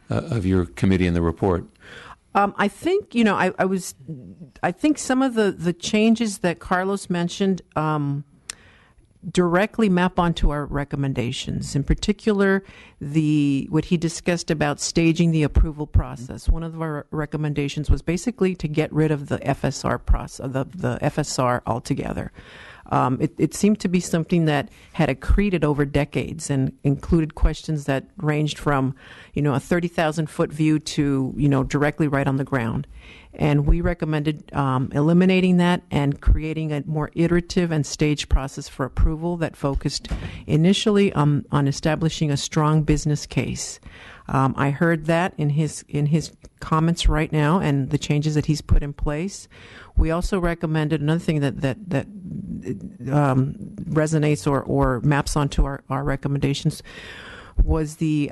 your committee in the report? I think I think some of the changes that Carlos mentioned directly map onto our recommendations. In particular, what he discussed about staging the approval process. One of our recommendations was basically to get rid of the FSR process, the FSR altogether. It seemed to be something that had accreted over decades and included questions that ranged from, a 30,000-foot view to, directly right on the ground. And we recommended eliminating that and creating a more iterative and staged process for approval that focused initially on establishing a strong business case. I heard that in his comments right now and the changes that he's put in place. We also recommended another thing that resonates or maps onto our recommendations was the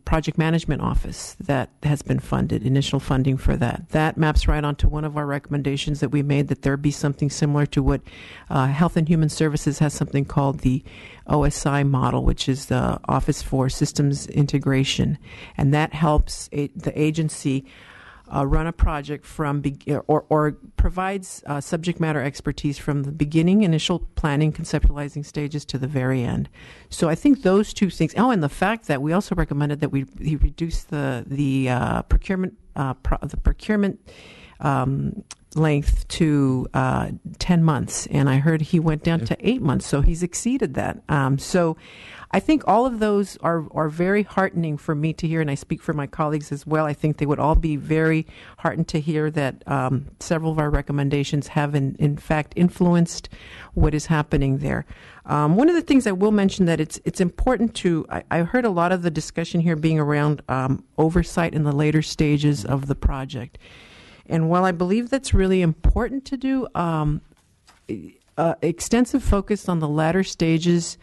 project management office that has been funded, initial funding for that. That maps right onto one of our recommendations that we made, that there be something similar to what Health and Human Services has something called the OSI model, which is the Office for Systems Integration. And that helps the agency run a project from or provides subject matter expertise from the beginning, initial planning, conceptualizing stages to the very end. So I think those two things. Oh, and the fact that we also recommended that he reduce the procurement length to 10 months, and I heard he went down to 8 months, so he's exceeded that. So I think all of those are very heartening for me to hear, and I speak for my colleagues as well. I think they would all be very heartened to hear that several of our recommendations have in fact influenced what is happening there. One of the things I will mention that it's important to, I heard a lot of the discussion here being around oversight in the later stages of the project. And while I believe that's really important to do, extensive focus on the latter stages,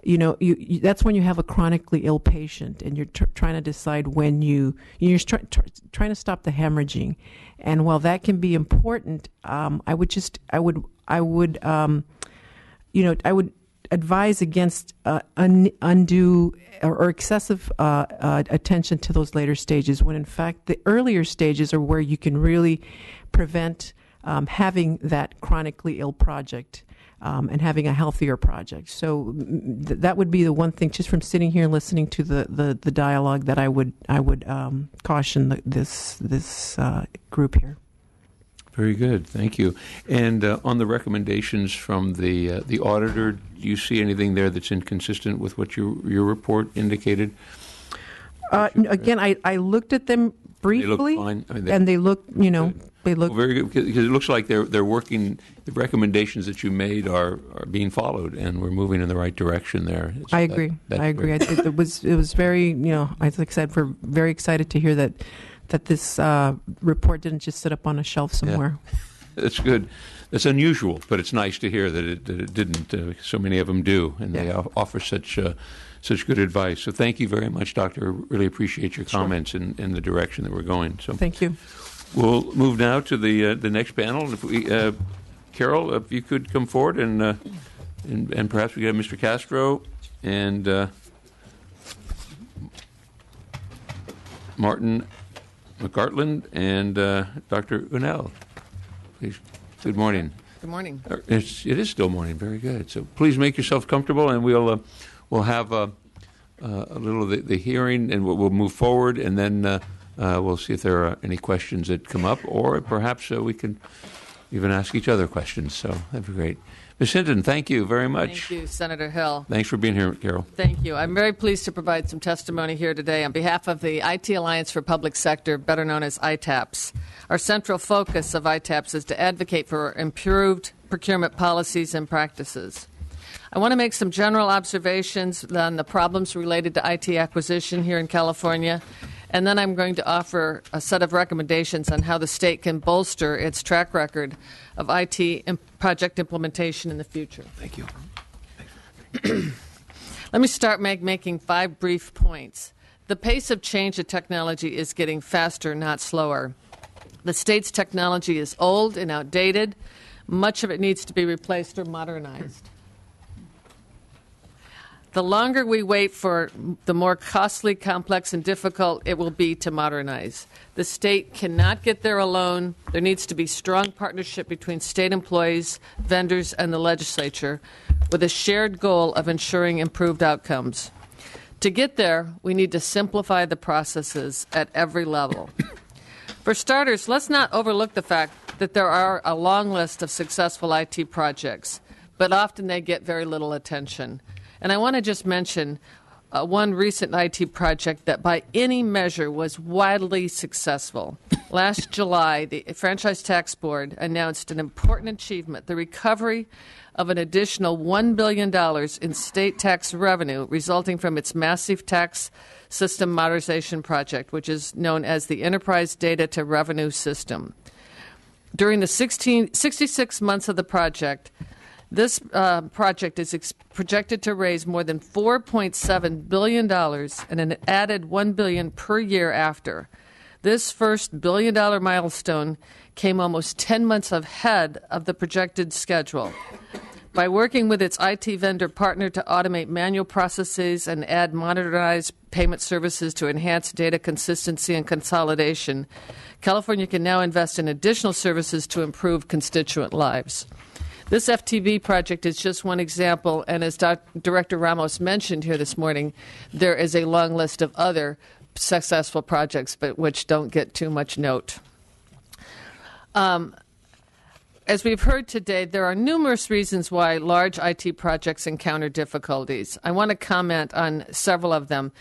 that's when you have a chronically ill patient and you're trying to decide when you're trying to stop the hemorrhaging. And while that can be important, I would advise against undue or excessive attention to those later stages, when in fact the earlier stages are where you can really prevent having that chronically ill project and having a healthier project. So that would be the one thing, just from sitting here and listening to the dialogue, that I would caution this group here. Very good, thank you. And on the recommendations from the auditor, do you see anything there that's inconsistent with what your report indicated? Again, I looked at them briefly, they look fine. And they look, they look very good, because it looks like they're working. The recommendations that you made are being followed, and we're moving in the right direction there. I agree. I agree. It was very, like I said, we're very excited to hear that this report didn't just sit up on a shelf somewhere. Yeah. That's good. That's unusual, but it's nice to hear that it didn't. So many of them do, and they offer such good advice. So thank you very much, Doctor. Really appreciate your comments in the direction that we're going. So thank you. We'll move now to the next panel. If we, Carol, if you could come forward, and perhaps we have Mr. Castro and Martin McGartland and Dr. Unell. Please. Good morning. Good morning. It is still morning. Very good. So please make yourself comfortable, and we'll have a little of the hearing, and we'll move forward, and then we'll see if there are any questions that come up, or perhaps we can even ask each other questions. So that'd be great. Ms. Hinton, thank you very much. Thank you, Senator Hill. Thanks for being here, Carol. Thank you. I'm very pleased to provide some testimony here today on behalf of the IT Alliance for Public Sector, better known as ITAPS. Our central focus of ITAPS is to advocate for improved procurement policies and practices. I want to make some general observations on the problems related to IT acquisition here in California, and then I'm going to offer a set of recommendations on how the state can bolster its track record of IT project implementation in the future. Thank you. Let me start making 5 brief points. The pace of change of technology is getting faster, not slower. The state's technology is old and outdated. Much of it needs to be replaced or modernized. The longer we wait for, the more costly, complex, and difficult it will be to modernize. The state cannot get there alone. There needs to be strong partnership between state employees, vendors, and the legislature with a shared goal of ensuring improved outcomes. To get there, we need to simplify the processes at every level. For starters, let's not overlook the fact that there are a long list of successful IT projects, but often they get very little attention. And I want to just mention one recent IT project that by any measure was widely successful. Last July, the Franchise Tax Board announced an important achievement, the recovery of an additional $1 billion in state tax revenue resulting from its massive tax system modernization project, which is known as the Enterprise Data to Revenue System. During the 66 months of the project, this project is projected to raise more than $4.7 billion and an added $1 billion per year after. This first billion-dollar milestone came almost 10 months ahead of the projected schedule. By working with its IT vendor partner to automate manual processes and add modernized payment services to enhance data consistency and consolidation, California can now invest in additional services to improve constituent lives. This FTB project is just one example, and as Director Ramos mentioned here this morning, there is a long list of other successful projects, but which don't get too much note. As we've heard today, there are numerous reasons why large IT projects encounter difficulties. I want to comment on several of them.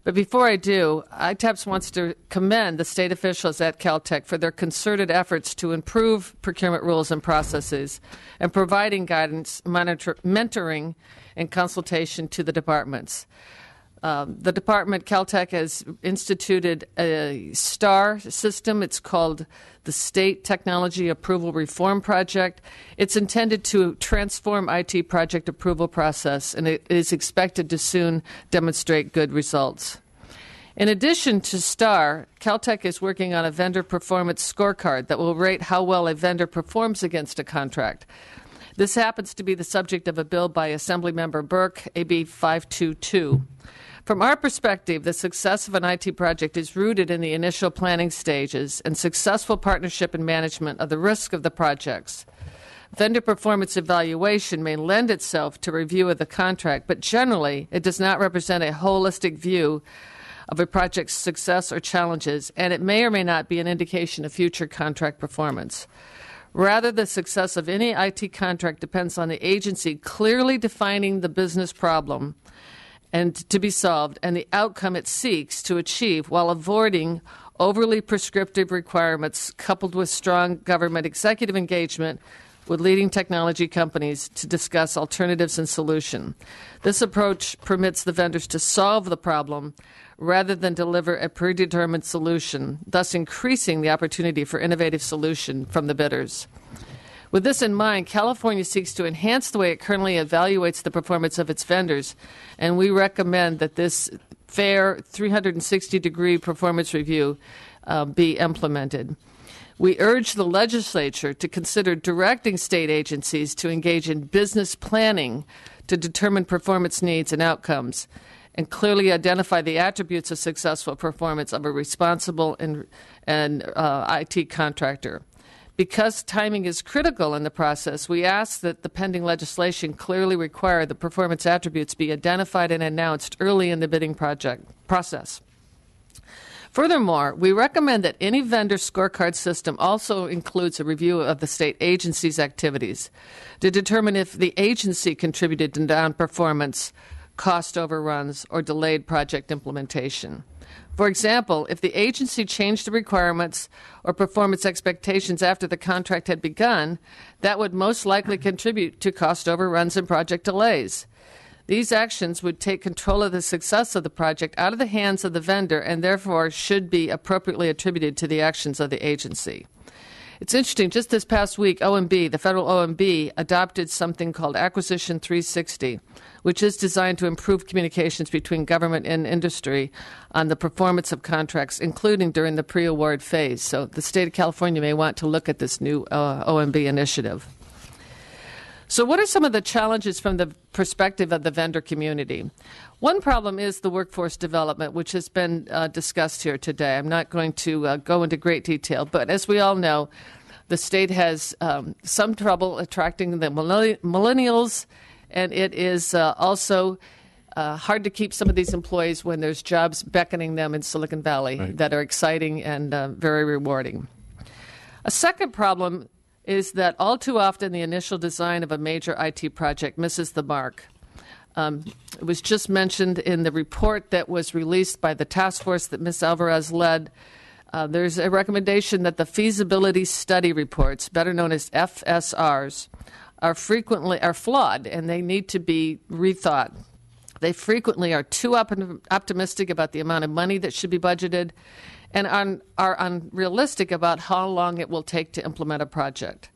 But before I do, ITAPS wants to commend the state officials at Caltech for their concerted efforts to improve procurement rules and processes and providing guidance, mentoring, and consultation to the departments. The department, Caltech, has instituted a STAR system. It's called the State Technology Approval Reform Project. It's intended to transform IT project approval process, and it is expected to soon demonstrate good results. In addition to STAR, Caltech is working on a vendor performance scorecard that will rate how well a vendor performs against a contract. This happens to be the subject of a bill by Assemblymember Burke, AB 522. From our perspective, the success of an IT project is rooted in the initial planning stages and successful partnership and management of the risk of the projects. Vendor performance evaluation may lend itself to review of the contract, but generally it does not represent a holistic view of a project's success or challenges, and it may or may not be an indication of future contract performance. Rather, the success of any IT contract depends on the agency clearly defining the business problem and to be solved, and the outcome it seeks to achieve while avoiding overly prescriptive requirements coupled with strong government executive engagement with leading technology companies to discuss alternatives and solutions. This approach permits the vendors to solve the problem rather than deliver a predetermined solution, thus increasing the opportunity for innovative solution from the bidders. With this in mind, California seeks to enhance the way it currently evaluates the performance of its vendors, and we recommend that this fair 360-degree performance review be implemented. We urge the legislature to consider directing state agencies to engage in business planning to determine performance needs and outcomes and clearly identify the attributes of successful performance of a responsible and IT contractor. Because timing is critical in the process, we ask that the pending legislation clearly require the performance attributes be identified and announced early in the bidding process. Furthermore, we recommend that any vendor scorecard system also includes a review of the state agency's activities to determine if the agency contributed to non-performance, cost overruns, or delayed project implementation. For example, if the agency changed the requirements or performance expectations after the contract had begun, that would most likely contribute to cost overruns and project delays. These actions would take control of the success of the project out of the hands of the vendor and therefore should be appropriately attributed to the actions of the agency. It's interesting, just this past week, OMB, the federal OMB, adopted something called Acquisition 360, which is designed to improve communications between government and industry on the performance of contracts, including during the pre-award phase. So the state of California may want to look at this new OMB initiative. So what are some of the challenges from the perspective of the vendor community? One problem is the workforce development, which has been discussed here today. I'm not going to go into great detail, but as we all know, the state has some trouble attracting the millennials, and it is also hard to keep some of these employees when there's jobs beckoning them in Silicon Valley that are exciting and very rewarding. A second problem is that all too often the initial design of a major IT project misses the mark. It was just mentioned in the report that was released by the task force that Ms. Alvarez led. There's a recommendation that the feasibility study reports, better known as FSRs, are flawed and they need to be rethought. They frequently are too optimistic about the amount of money that should be budgeted and are unrealistic about how long it will take to implement a project.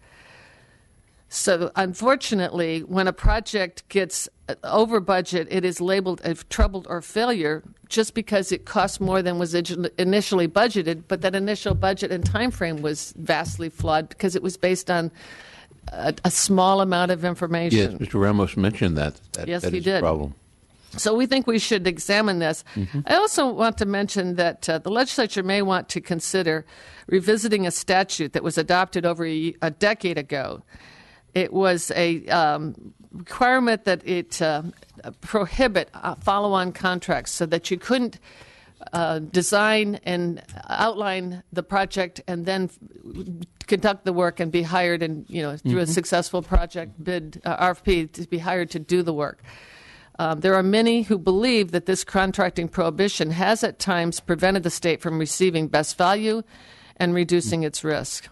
So unfortunately, when a project gets over budget, it is labeled a troubled or failure just because it costs more than was initially budgeted, but that initial budget and time frame was vastly flawed because it was based on a small amount of information. Yes, Mr. Ramos mentioned that. Yes, that he is did. A problem. So we think we should examine this. I also want to mention that the legislature may want to consider revisiting a statute that was adopted over a decade ago. It was a requirement that it prohibit follow-on contracts so that you couldn't design and outline the project and then conduct the work and be hired and, through a successful project bid RFP to be hired to do the work. There are many who believe that this contracting prohibition has at times prevented the state from receiving best value and reducing its risk.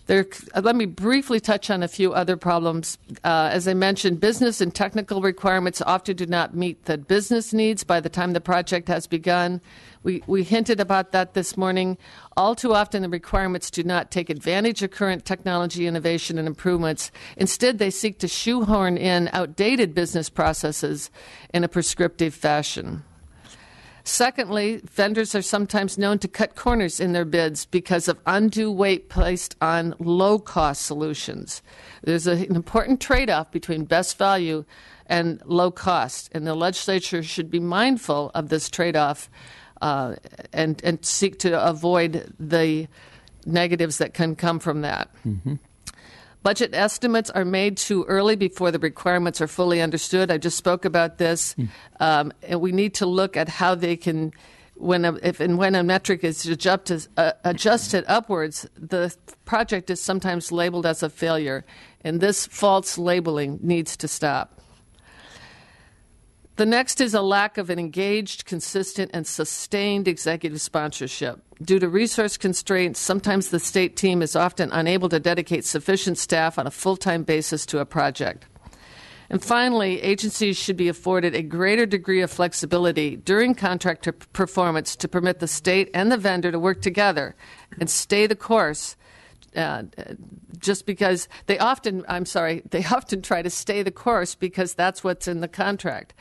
Let me briefly touch on a few other problems. As I mentioned, business and technical requirements often do not meet the business needs by the time the project has begun. We hinted about that this morning. All too often, the requirements do not take advantage of current technology innovation and improvements. Instead, they seek to shoehorn in outdated business processes in a prescriptive fashion. Secondly, vendors are sometimes known to cut corners in their bids because of undue weight placed on low-cost solutions. There's an important trade-off between best value and low cost, and the legislature should be mindful of this trade-off and seek to avoid the negatives that can come from that. Budget estimates are made too early before the requirements are fully understood. I just spoke about this. And we need to look at how they can, when a metric is adjusted upwards, the project is sometimes labeled as a failure. And this false labeling needs to stop. The next is a lack of an engaged, consistent, and sustained executive sponsorship. Due to resource constraints, sometimes the state team is often unable to dedicate sufficient staff on a full-time basis to a project. And finally, agencies should be afforded a greater degree of flexibility during contract performance to permit the state and the vendor to work together and stay the course. Just because they often try to stay the course because that's what's in the contract.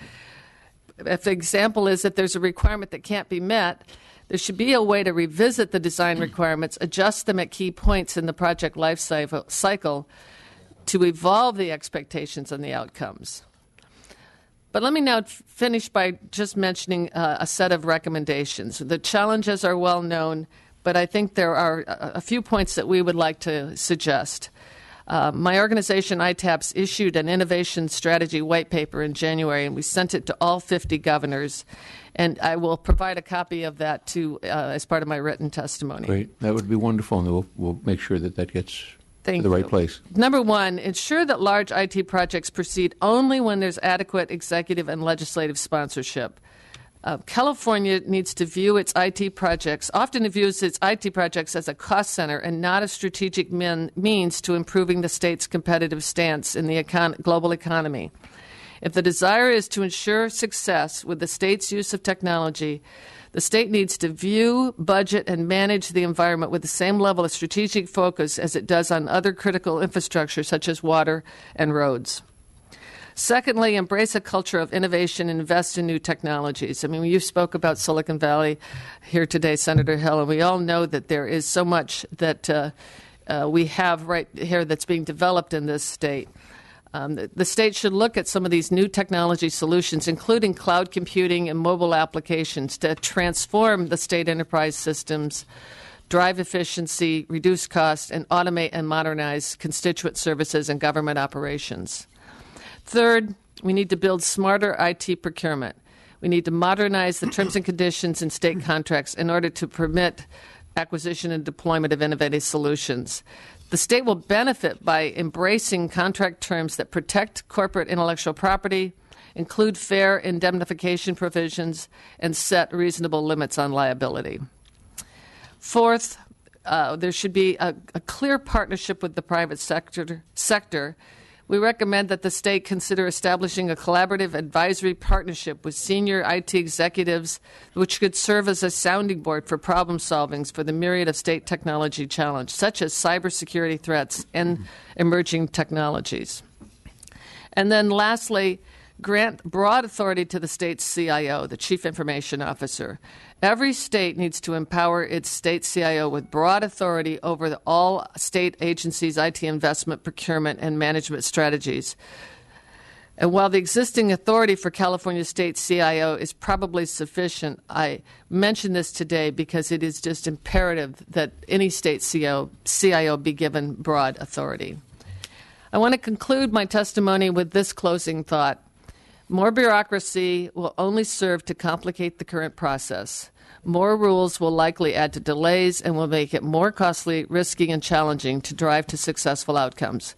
If the example is that there's a requirement that can't be met, there should be a way to revisit the design requirements, adjust them at key points in the project life cycle to evolve the expectations and the outcomes. But let me now finish by just mentioning a set of recommendations. The challenges are well known, but I think there are a few points that we would like to suggest. My organization, ITAPS, issued an innovation strategy white paper in January, and we sent it to all 50 governors. And I will provide a copy of that too as part of my written testimony. Great. That would be wonderful, and we'll make sure that gets to the right place. Number one, ensure that large IT projects proceed only when there's adequate executive and legislative sponsorship. California needs to view its IT projects, often it views its IT projects as a cost center and not a strategic means to improving the state's competitive stance in the global economy. If the desire is to ensure success with the state's use of technology, the state needs to view, budget, and manage the environment with the same level of strategic focus as it does on other critical infrastructure such as water and roads. Secondly, embrace a culture of innovation and invest in new technologies. I mean, you spoke about Silicon Valley here today, Senator Hill, and we all know that there is so much that we have right here that's being developed in this state. The state should look at some of these new technology solutions, including cloud computing and mobile applications, to transform the state enterprise systems, drive efficiency, reduce costs, and automate and modernize constituent services and government operations. Third, we need to build smarter IT procurement. We need to modernize the terms and conditions in state contracts in order to permit acquisition and deployment of innovative solutions. The state will benefit by embracing contract terms that protect corporate intellectual property, include fair indemnification provisions, and set reasonable limits on liability. Fourth, there should be a clear partnership with the private sector. We recommend that the state consider establishing a collaborative advisory partnership with senior IT executives, which could serve as a sounding board for problem solvings for the myriad of state technology challenges, such as cybersecurity threats and emerging technologies. And then lastly, grant broad authority to the state's CIO, the Chief Information Officer. Every state needs to empower its state CIO with broad authority over all state agencies' IT investment, procurement, and management strategies. And while the existing authority for California State CIO is probably sufficient, I mention this today because it is just imperative that any state CIO be given broad authority. I want to conclude my testimony with this closing thought. More bureaucracy will only serve to complicate the current process. More rules will likely add to delays and will make it more costly, risky, and challenging to drive to successful outcomes.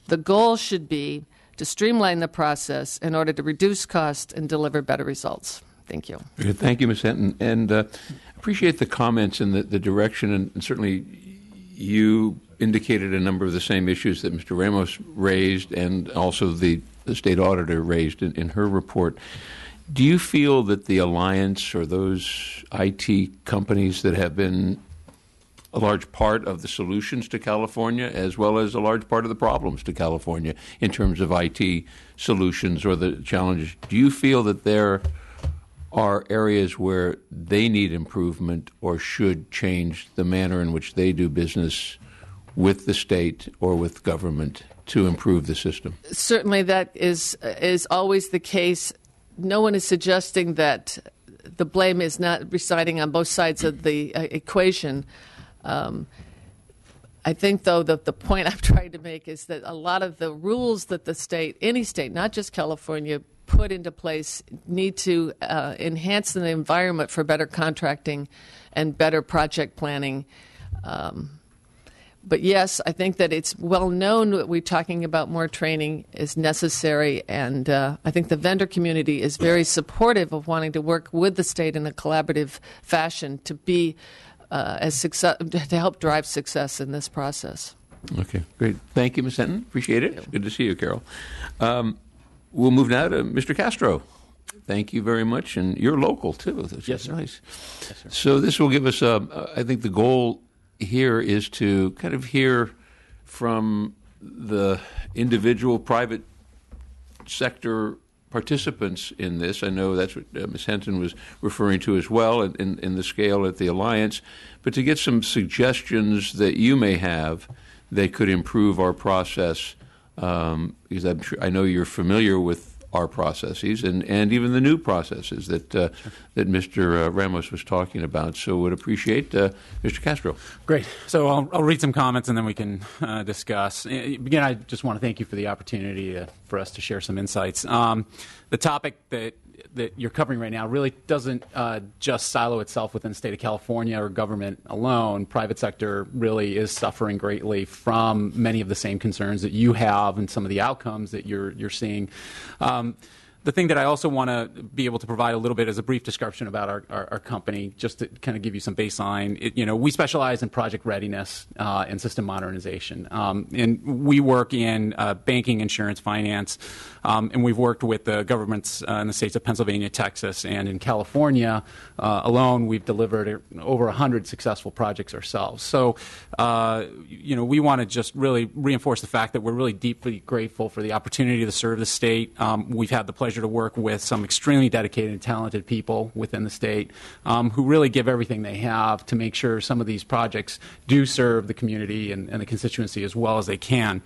The goal should be to streamline the process in order to reduce cost and deliver better results. Thank you. Thank you, Ms. Hinton. And appreciate the comments and the direction, and certainly you indicated a number of the same issues that Mr. Ramos raised and also the state auditor raised in her report. Do you feel that the alliance or those IT companies that have been a large part of the solutions to California as well as a large part of the problems to California in terms of IT solutions or the challenges, do you feel that there are areas where they need improvement or should change the manner in which they do business with the state or with government to improve the system? Certainly that is always the case. No one is suggesting that the blame is not residing on both sides of the equation. I think, though, that the point I'm trying to make is that a lot of the rules that the state, any state, not just California, put into place need to enhance the environment for better contracting and better project planning. But yes, I think that it's well known that we're talking about more training is necessary, and I think the vendor community is very supportive of wanting to work with the state in a collaborative fashion to be to help drive success in this process. Okay, great. Thank you, Ms. Hinton. Appreciate it. Good to see you, Carol. We'll move now to Mr. Castro. Thank you very much, and you're local too. That's yes, sir. Nice. Yes, sir. So this will give us, I think the goal here is to kind of hear from the individual private sector participants in this. I know that's what Ms. Hinton was referring to as well in the scale at the Alliance, but to get some suggestions that you may have that could improve our process, because I know you're familiar with our processes and even the new processes that that Mr. Ramos was talking about. So would appreciate Mr. Castro. Great. So I'll read some comments and then we can discuss. Again, I just want to thank you for the opportunity for us to share some insights. The topic that you're covering right now really doesn't just silo itself within the state of California or government alone. Private sector really is suffering greatly from many of the same concerns that you have and some of the outcomes that you're seeing. The thing that I also want to be able to provide a little bit is a brief description about our company, just to kind of give you some baseline. We specialize in project readiness and system modernization. And we work in banking, insurance, finance, and we've worked with the governments in the states of Pennsylvania, Texas, and in California alone, we've delivered over 100 successful projects ourselves. So, we want to just really reinforce the fact that we're really deeply grateful for the opportunity to serve the state. We've had the pleasure pleasure to work with some extremely dedicated and talented people within the state who really give everything they have to make sure some of these projects do serve the community and the constituency as well as they can.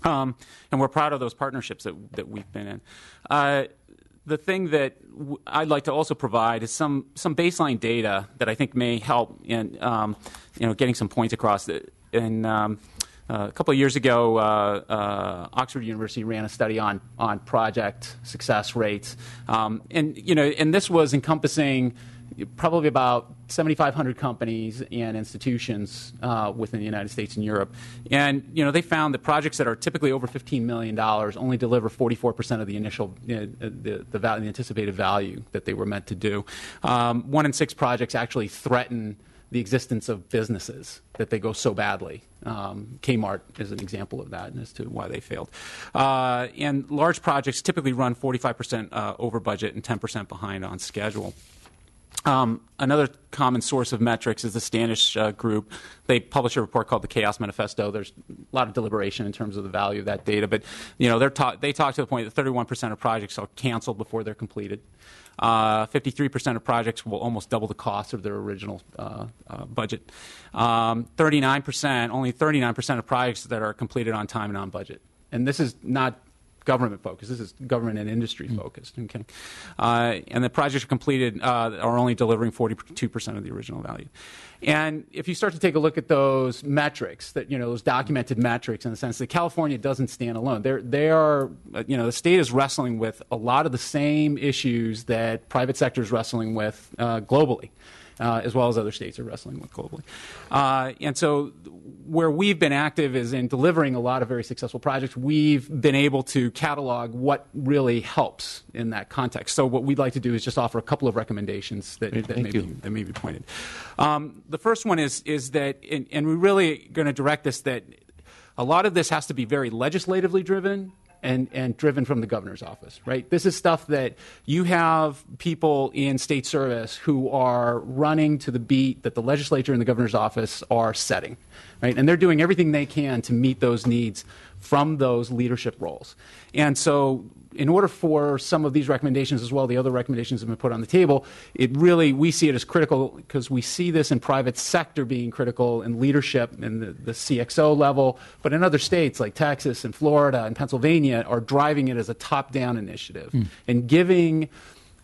And we're proud of those partnerships that we've been in. The thing that I'd like to also provide is some baseline data that I think may help in getting some points across. A couple of years ago, Oxford University ran a study on project success rates, and this was encompassing probably about 7,500 companies and institutions within the United States and Europe. And they found that projects that are typically over $15 million only deliver 44% of the initial the anticipated value that they were meant to do. 1 in 6 projects actually threaten the existence of businesses that they go so badly. Kmart is an example of that as to why they failed. And large projects typically run 45% over budget and 10% behind on schedule. Another common source of metrics is the Standish Group. They publish a report called the Chaos Manifesto. There's a lot of deliberation in terms of the value of that data, but they talk to the point that 31% of projects are canceled before they're completed. 53% of projects will almost double the cost of their original budget. 39%, only 39% of projects that are completed on time and on budget. And this is not government focused. This is government and industry focused. Okay, and the projects completed are only delivering 42% of the original value. And if you start to take a look at those metrics, those documented metrics, in the sense that California doesn't stand alone, the state is wrestling with a lot of the same issues that private sector is wrestling with globally. As well as other states are wrestling with globally. And so where we've been active is in delivering a lot of very successful projects. We've been able to catalog what really helps in that context. So what we'd like to do is just offer a couple of recommendations that may be pointed. The first one is that, and we're really going to direct this, that a lot of this has to be very legislatively driven and driven from the governor's office, right? This is stuff that you have people in state service who are running to the beat that the legislature and the governor's office are setting, right? And they're doing everything they can to meet those needs from those leadership roles. And so in order for some of these recommendations, as well the other recommendations that have been put on the table, we see it as critical because we see this in private sector being critical in leadership and the CXO level, but in other states like Texas and Florida and Pennsylvania are driving it as a top-down initiative and giving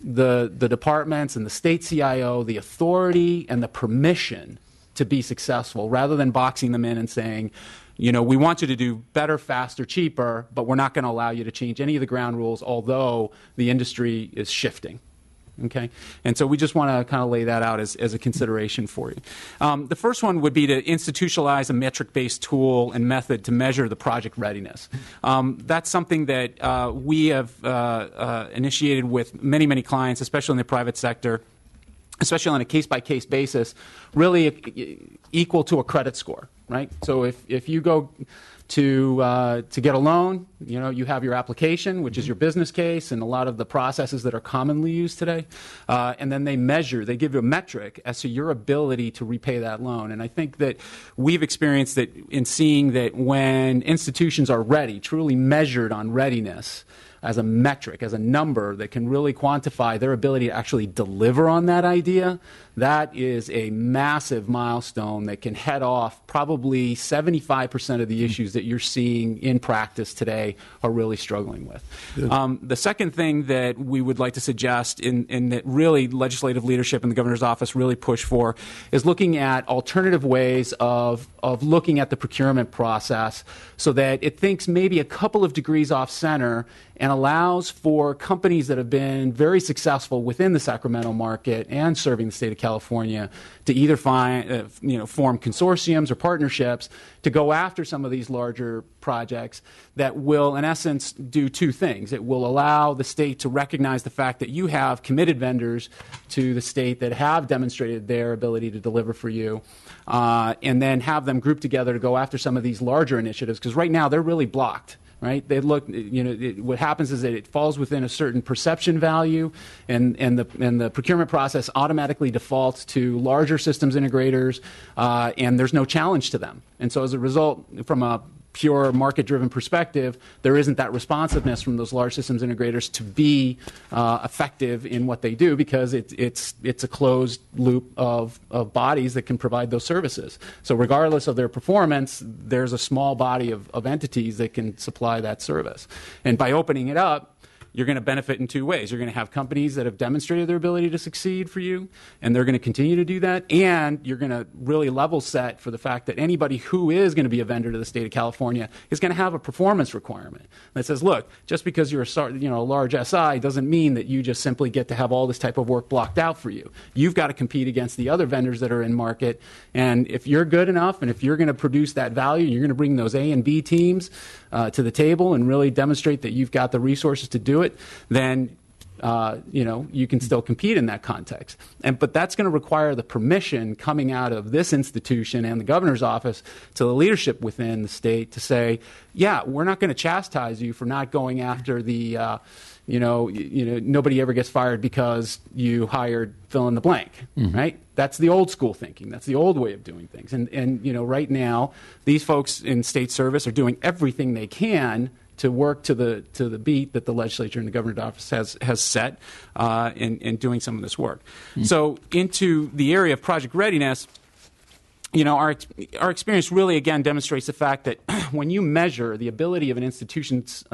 the departments and the state CIO the authority and the permission to be successful rather than boxing them in and saying, we want you to do better, faster, cheaper, but we're not going to allow you to change any of the ground rules, although the industry is shifting. Okay? And so we just want to kind of lay that out as a consideration for you. The first one would be to institutionalize a metric-based tool and method to measure the project readiness. That's something that we have initiated with many, many clients, especially in the private sector, especially on a case-by-case basis, really equal to a credit score, right? So if you go to get a loan, you have your application, which is your business case, and a lot of the processes that are commonly used today, and then they give you a metric as to your ability to repay that loan. And I think that we've experienced that in seeing that when institutions are ready, truly measured on readiness, as a metric, as a number that can really quantify their ability to actually deliver on that idea, that is a massive milestone that can head off probably 75% of the issues that you're seeing in practice today are really struggling with. The second thing that we would like to suggest in that really legislative leadership and the governor's office really push for is looking at alternative ways of looking at the procurement process so that it thinks maybe a couple of degrees off center and allows for companies that have been very successful within the Sacramento market and serving the state of California to either form consortiums or partnerships to go after some of these larger projects that will, in essence, do two things. It will allow the state to recognize the fact that you have committed vendors to the state that have demonstrated their ability to deliver for you, and then have them group together to go after some of these larger initiatives, because right now they're really blocked. Right? They look. What happens is that it falls within a certain perception value, and the procurement process automatically defaults to larger systems integrators, and there's no challenge to them. And so, as a result, from a pure market-driven perspective, there isn't that responsiveness from those large systems integrators to be effective in what they do, because it's a closed loop of bodies that can provide those services. So regardless of their performance, there's a small body of entities that can supply that service. And by opening it up, you're going to benefit in two ways. You're going to have companies that have demonstrated their ability to succeed for you, and they're going to continue to do that. And you're going to really level set for the fact that anybody who is going to be a vendor to the state of California is going to have a performance requirement that says, look, just because you're a large SI doesn't mean that you just simply get to have all this type of work blocked out for you. You've got to compete against the other vendors that are in market. And if you're good enough, and if you're going to produce that value, you're going to bring those A and B teams to the table and really demonstrate that you've got the resources to do it, then you can still compete in that context. But that's going to require the permission coming out of this institution and the governor's office to the leadership within the state to say, yeah, we're not going to chastise you for not going after the nobody ever gets fired because you hired fill in the blank, right? That's the old school thinking. That's the old way of doing things. And right now, these folks in state service are doing everything they can to work to the beat that the legislature and the governor's office has set in doing some of this work. So into the area of project readiness, our experience really, again, demonstrates the fact that when you measure the ability of an institution's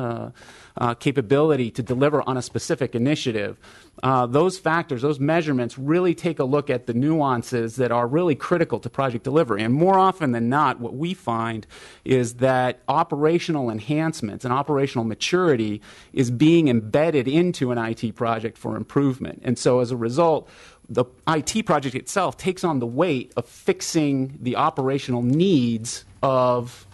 capability to deliver on a specific initiative, those factors, those measurements really take a look at the nuances that are really critical to project delivery. And more often than not, what we find is that operational enhancements and operational maturity is being embedded into an IT project for improvement. And so as a result, the IT project itself takes on the weight of fixing the operational needs of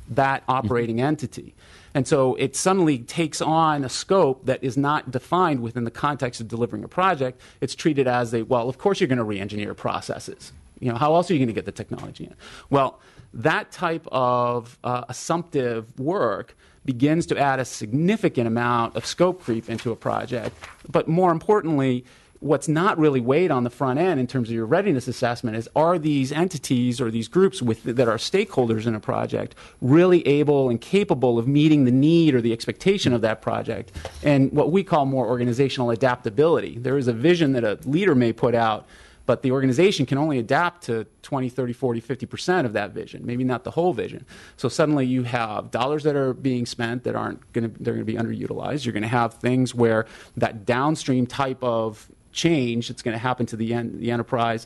that operating entity. And so it suddenly takes on a scope that is not defined within the context of delivering a project. It's treated as of course you're going to re-engineer processes. How else are you going to get the technology in? Well, that type of assumptive work begins to add a significant amount of scope creep into a project. But more importantly, what's not really weighed on the front end in terms of your readiness assessment is, are these entities or these groups that are stakeholders in a project really able and capable of meeting the need or the expectation of that project, and what we call more organizational adaptability. There is a vision that a leader may put out, but the organization can only adapt to 20, 30, 40, 50% of that vision, maybe not the whole vision. So suddenly you have dollars that are being spent that they're going to be underutilized. You're going to have things where that downstream type of change that's going to happen to the enterprise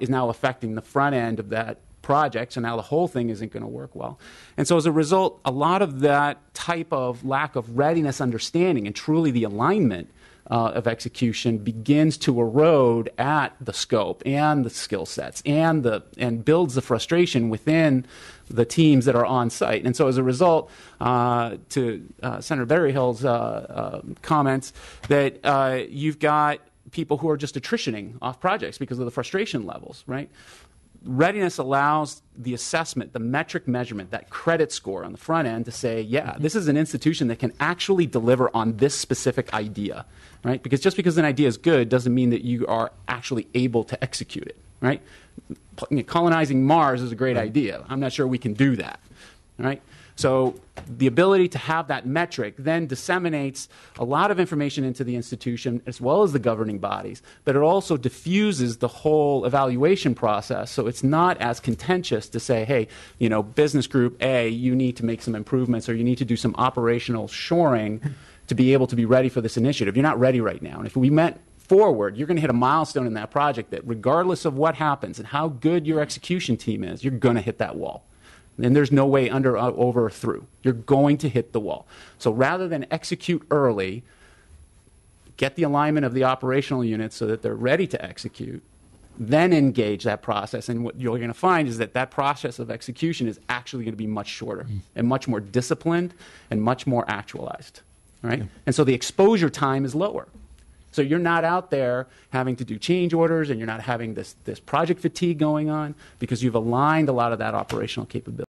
is now affecting the front end of that project, so now the whole thing isn't going to work well. And so as a result, a lot of that type of lack of readiness understanding and truly the alignment of execution begins to erode at the scope and the skill sets and builds the frustration within the teams that are on site. And so as a result, to Senator Berryhill's comments, that you've got people who are just attritioning off projects because of the frustration levels, right? Readiness allows the assessment, the metric measurement, that credit score on the front end to say, yeah, this is an institution that can actually deliver on this specific idea, right? Because just because an idea is good doesn't mean that you are actually able to execute it, right? Colonizing Mars is a great idea. I'm not sure we can do that, right? So the ability to have that metric then disseminates a lot of information into the institution as well as the governing bodies, but it also diffuses the whole evaluation process. So it's not as contentious to say, hey, business group A, you need to make some improvements or you need to do some operational shoring to be able to be ready for this initiative. You're not ready right now. And if we went forward, you're going to hit a milestone in that project that regardless of what happens and how good your execution team is, you're going to hit that wall. And there's no way under, over, or through. You're going to hit the wall. So rather than execute early, get the alignment of the operational units so that they're ready to execute, then engage that process. And what you're going to find is that process of execution is actually going to be much shorter and much more disciplined and much more actualized. Right? Yeah. And so the exposure time is lower. So you're not out there having to do change orders and you're not having this project fatigue going on because you've aligned a lot of that operational capability.